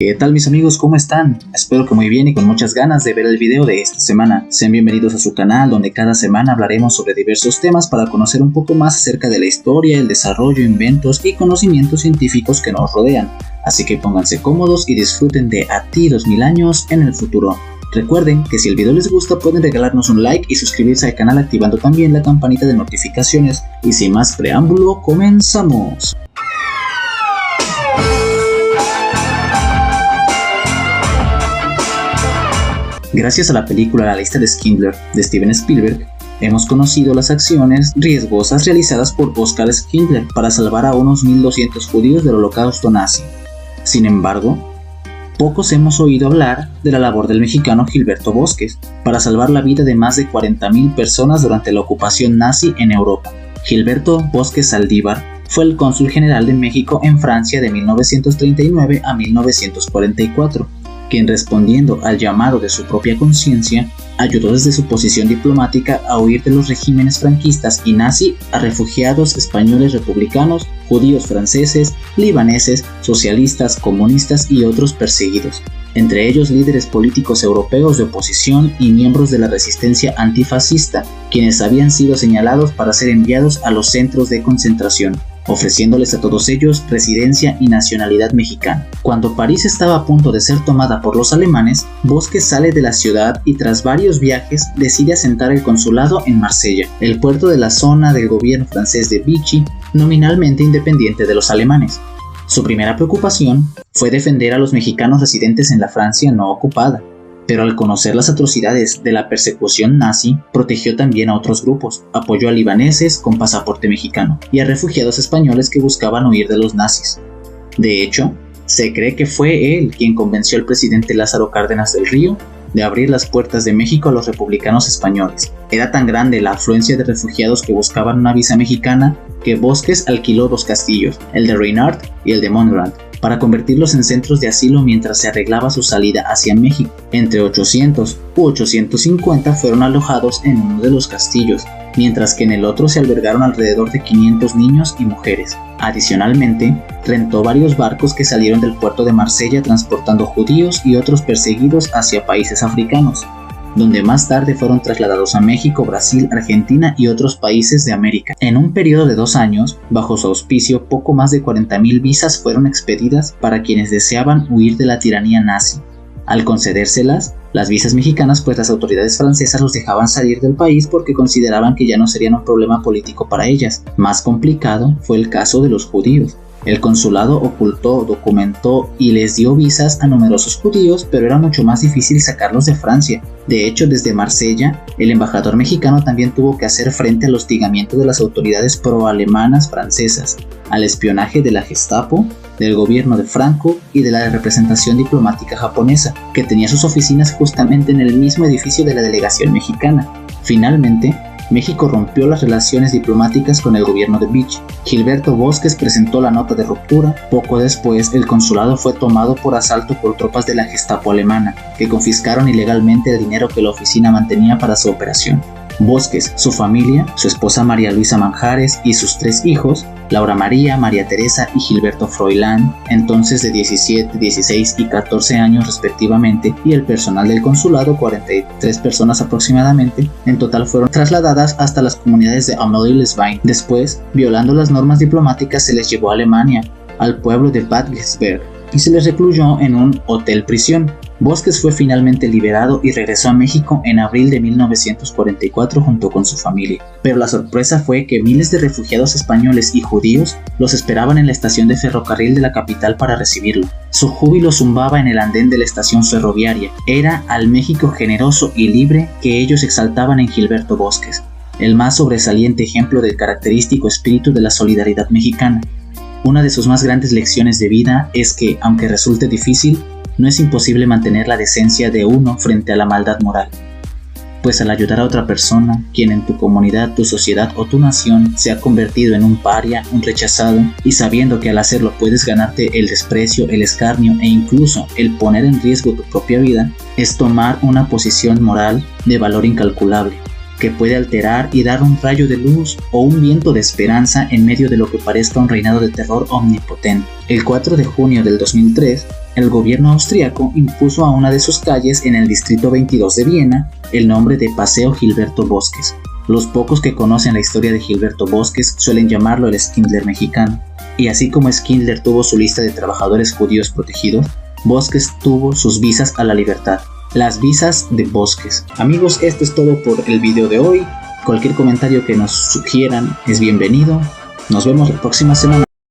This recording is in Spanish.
¿Qué tal mis amigos? ¿Cómo están? Espero que muy bien y con muchas ganas de ver el video de esta semana. Sean bienvenidos a su canal donde cada semana hablaremos sobre diversos temas para conocer un poco más acerca de la historia, el desarrollo, inventos y conocimientos científicos que nos rodean. Así que pónganse cómodos y disfruten de A ti 2000 años en el futuro. Recuerden que si el video les gusta pueden regalarnos un like y suscribirse al canal activando también la campanita de notificaciones. Y sin más preámbulo, comenzamos. Gracias a la película La lista de Schindler de Steven Spielberg, hemos conocido las acciones riesgosas realizadas por Oskar Schindler para salvar a unos 1200 judíos del holocausto nazi. Sin embargo, pocos hemos oído hablar de la labor del mexicano Gilberto Bosques para salvar la vida de más de 40.000 personas durante la ocupación nazi en Europa. Gilberto Bosques Saldívar fue el cónsul general de México en Francia de 1939 a 1944. Quien respondiendo al llamado de su propia conciencia, ayudó desde su posición diplomática a huir de los regímenes franquistas y nazi a refugiados españoles republicanos, judíos franceses, libaneses, socialistas, comunistas y otros perseguidos, entre ellos líderes políticos europeos de oposición y miembros de la resistencia antifascista, quienes habían sido señalados para ser enviados a los centros de concentración, ofreciéndoles a todos ellos residencia y nacionalidad mexicana. Cuando París estaba a punto de ser tomada por los alemanes, Bosques sale de la ciudad y tras varios viajes decide asentar el consulado en Marsella, el puerto de la zona del gobierno francés de Vichy, nominalmente independiente de los alemanes. Su primera preocupación fue defender a los mexicanos residentes en la Francia no ocupada, pero al conocer las atrocidades de la persecución nazi, protegió también a otros grupos, apoyó a libaneses con pasaporte mexicano y a refugiados españoles que buscaban huir de los nazis. De hecho, se cree que fue él quien convenció al presidente Lázaro Cárdenas del Río de abrir las puertas de México a los republicanos españoles. Era tan grande la afluencia de refugiados que buscaban una visa mexicana que Bosques alquiló dos castillos, el de Reynard y el de Montgrand, para convertirlos en centros de asilo mientras se arreglaba su salida hacia México. Entre 800 u 850 fueron alojados en uno de los castillos, mientras que en el otro se albergaron alrededor de 500 niños y mujeres. Adicionalmente, rentó varios barcos que salieron del puerto de Marsella transportando judíos y otros perseguidos hacia países africanos, donde más tarde fueron trasladados a México, Brasil, Argentina y otros países de América. En un periodo de 2 años, bajo su auspicio, poco más de 40.000 visas fueron expedidas para quienes deseaban huir de la tiranía nazi. Al concedérselas, las visas mexicanas, pues las autoridades francesas los dejaban salir del país porque consideraban que ya no serían un problema político para ellas. Más complicado fue el caso de los judíos. El consulado ocultó, documentó y les dio visas a numerosos judíos, pero era mucho más difícil sacarlos de Francia. De hecho, desde Marsella, el embajador mexicano también tuvo que hacer frente al hostigamiento de las autoridades pro-alemanas francesas, al espionaje de la Gestapo, del gobierno de Franco y de la representación diplomática japonesa, que tenía sus oficinas justamente en el mismo edificio de la delegación mexicana. Finalmente, México rompió las relaciones diplomáticas con el gobierno de Vichy. Gilberto Bosques presentó la nota de ruptura. Poco después, el consulado fue tomado por asalto por tropas de la Gestapo alemana, que confiscaron ilegalmente el dinero que la oficina mantenía para su operación. Bosques, su familia, su esposa María Luisa Manjares y sus 3 hijos, Laura María, María Teresa y Gilberto Froilán, entonces de 17, 16 y 14 años respectivamente, y el personal del consulado, 43 personas aproximadamente, en total fueron trasladadas hasta las comunidades de Amelie-les-Bains. Después, violando las normas diplomáticas, se les llevó a Alemania, al pueblo de Bad Godesberg, y se les recluyó en un hotel-prisión. Bosques fue finalmente liberado y regresó a México en abril de 1944 junto con su familia. Pero la sorpresa fue que miles de refugiados españoles y judíos los esperaban en la estación de ferrocarril de la capital para recibirlo. Su júbilo zumbaba en el andén de la estación ferroviaria. Era al México generoso y libre que ellos exaltaban en Gilberto Bosques, el más sobresaliente ejemplo del característico espíritu de la solidaridad mexicana. Una de sus más grandes lecciones de vida es que, aunque resulte difícil, no es imposible mantener la decencia de uno frente a la maldad moral. Pues al ayudar a otra persona, quien en tu comunidad, tu sociedad o tu nación se ha convertido en un paria, un rechazado, y sabiendo que al hacerlo puedes ganarte el desprecio, el escarnio e incluso el poner en riesgo tu propia vida, es tomar una posición moral de valor incalculable, que puede alterar y dar un rayo de luz o un viento de esperanza en medio de lo que parezca un reinado de terror omnipotente. El 4 de junio del 2003, el gobierno austriaco impuso a una de sus calles en el distrito 22 de Viena el nombre de Paseo Gilberto Bosques. Los pocos que conocen la historia de Gilberto Bosques suelen llamarlo el Schindler mexicano. Y así como Schindler tuvo su lista de trabajadores judíos protegidos, Bosques tuvo sus visas a la libertad, las visas de Bosques. Amigos, esto es todo por el video de hoy. Cualquier comentario que nos sugieran es bienvenido. Nos vemos la próxima semana.